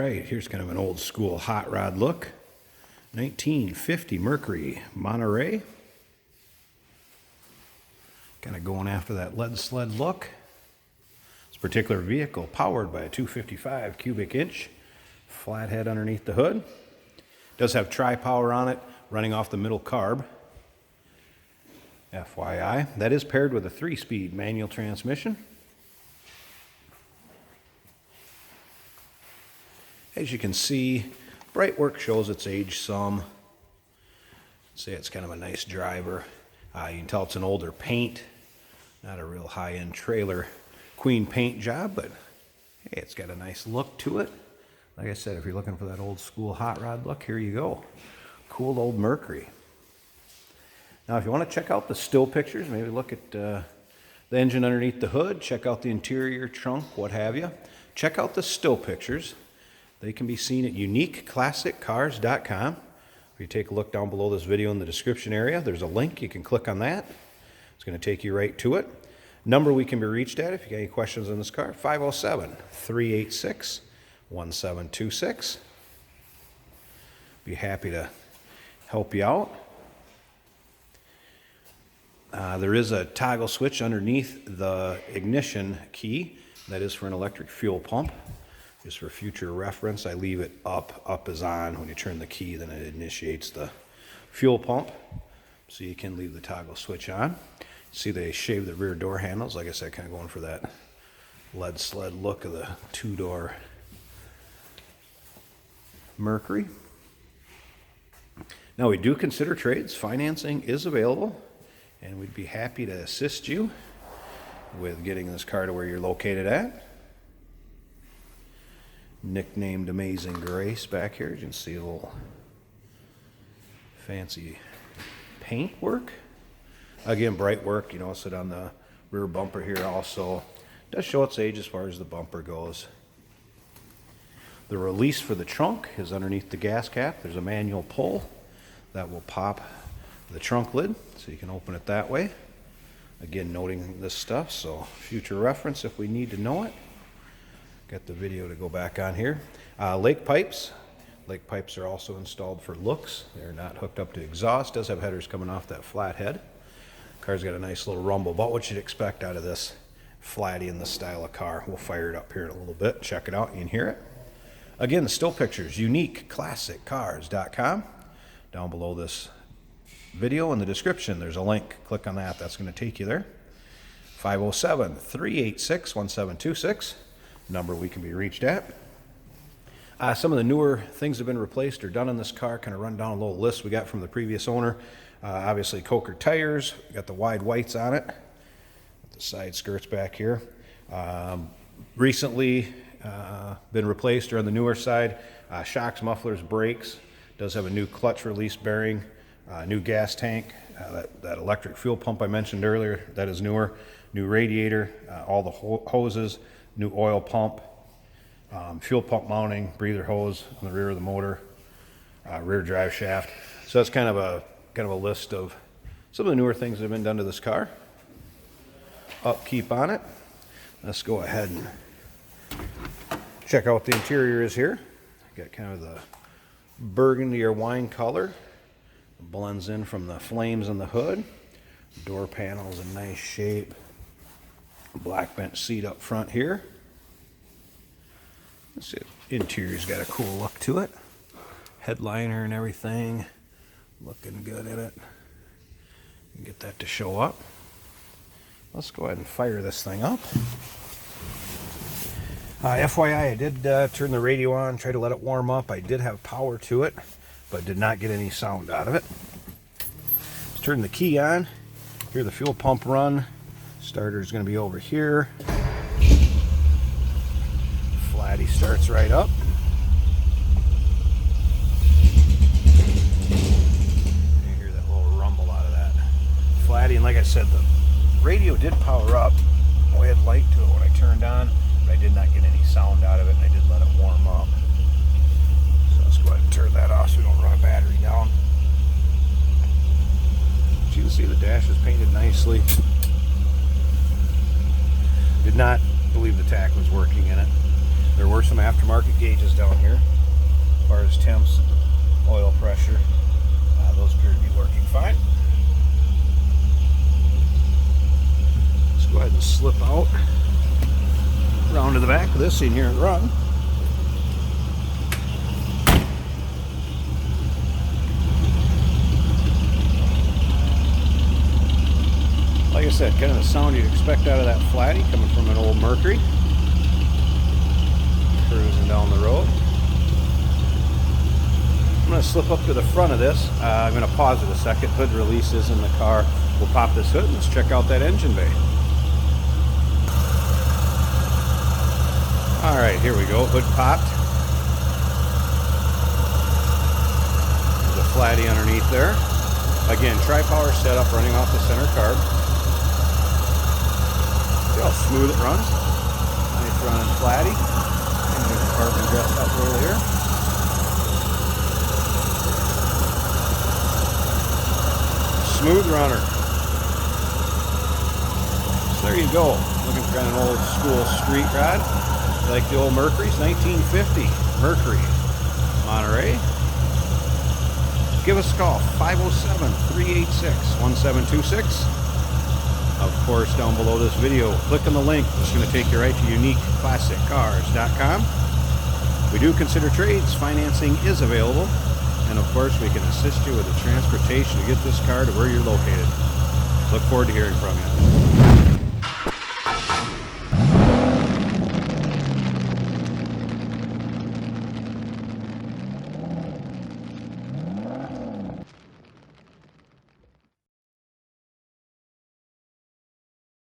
right, here's kind of an old school hot rod look. 1950 Mercury Monterey. Kind of going after that lead sled look. This particular vehicle powered by a 255 cubic inch flathead underneath the hood. Does have tri-power on it, running off the middle carb. FYI, that is paired with a 3-speed manual transmission. As you can see, bright work shows its age some. Say it's kind of a nice driver. You can tell it's an older paint, not a real high-end trailer queen paint job, but hey, it's got a nice look to it. Like I said, if you're looking for that old school hot rod look, here you go. Cool old Mercury. Now, if you want to check out the still pictures, maybe look at the engine underneath the hood, check out the interior, trunk, what have you. Check out the still pictures. They can be seen at uniqueclassiccars.com. If you take a look down below this video in the description area, there's a link. You can click on that. It's going to take you right to it. Number we can be reached at if you got any questions on this car, 507-386-1726. Be happy to help you out. There is a toggle switch underneath the ignition key. That is for an electric fuel pump. Just for future reference, I leave it up. Up is on. When you turn the key, then it initiates the fuel pump. So you can leave the toggle switch on. See, they shaved the rear door handles. Like I said, kind of going for that lead sled look of the two-door Mercury. Now, we do consider trades. Financing is available, and we'd be happy to assist you with getting this car to where you're located at. Nicknamed Amazing Grace back here. You can see a little fancy paint work. Again, bright work. You notice it on the rear bumper here also. Does show its age as far as the bumper goes. The release for the trunk is underneath the gas cap. There's a manual pull that will pop the trunk lid, so you can open it that way. Again, noting this stuff, so future reference if we need to know it. Got the video to go back on here. Lake pipes. Lake pipes are also installed for looks. They're not hooked up to exhaust. Does have headers coming off that flat head. Car's got a nice little rumble. About what you'd expect out of this flatty in this style of car. We'll fire it up here in a little bit. Check it out. You can hear it. Again, the still pictures, uniqueclassiccars.com. Down below this video in the description, there's a link. Click on that. That's going to take you there. 507-386-1726. Number we can be reached at. Some of the newer things have been replaced or done in this car. Kind of run down a little list we got from the previous owner. Obviously, Coker tires. We got the wide whites on it. The side skirts back here. Recently been replaced, or on the newer side, shocks, mufflers, brakes. Does have a new clutch release bearing, new gas tank. That electric fuel pump I mentioned earlier, that is newer. New radiator, all the hoses, new oil pump, fuel pump mounting, breather hose on the rear of the motor, rear drive shaft. So that's kind of a list of some of the newer things that have been done to this car. Upkeep on it. Let's go ahead and check out what the interior is here. Got kind of the burgundy or wine color. Blends in from the flames on the hood. Door panels in nice shape. Black bench seat up front here. Let's see, interior's got a cool look to it. Headliner and everything. Looking good in it. Get that to show up. Let's go ahead and fire this thing up. FYI, I did turn the radio on, try to let it warm up. I did have power to it, but did not get any sound out of it. Let's turn the key on. Hear the fuel pump run. Starter's going to be over here. Flatty starts right up. You hear that little rumble out of that Flatty, and like I said, the radio did power up. I had light to it when I turned on, but I did not get any sound out of it, and I did let it warm up. So let's go ahead and turn that off so we don't run a battery down. As you can see, the dash is painted nicely. Did not believe the tack was working in it. There were some aftermarket gauges down here as far as temps and oil pressure. Those appear to be working fine. Let's go ahead and slip out around to the back of this in here and run. Like I said, kind of the sound you'd expect out of that flatty coming from an old Mercury. Cruising down the road. I'm going to slip up to the front of this. I'm going to pause it a second. Hood releases in the car. We'll pop this hood and let's check out that engine bay. Alright, here we go. Hood popped. There's a flatty underneath there. Again, tri-power setup running off the center carb. See how smooth it runs? Nice running flatty. Engine compartment dressed up earlier. Smooth runner. So there you go. Looking for kind of an old school street rod. Like the old Mercury's, 1950 Mercury Monterey. Give us a call, 507-386-1726. Of course, down below this video, click on the link. It's going to take you right to uniqueclassiccars.com. We do consider trades. Financing is available. And of course, we can assist you with the transportation to get this car to where you're located. Look forward to hearing from you.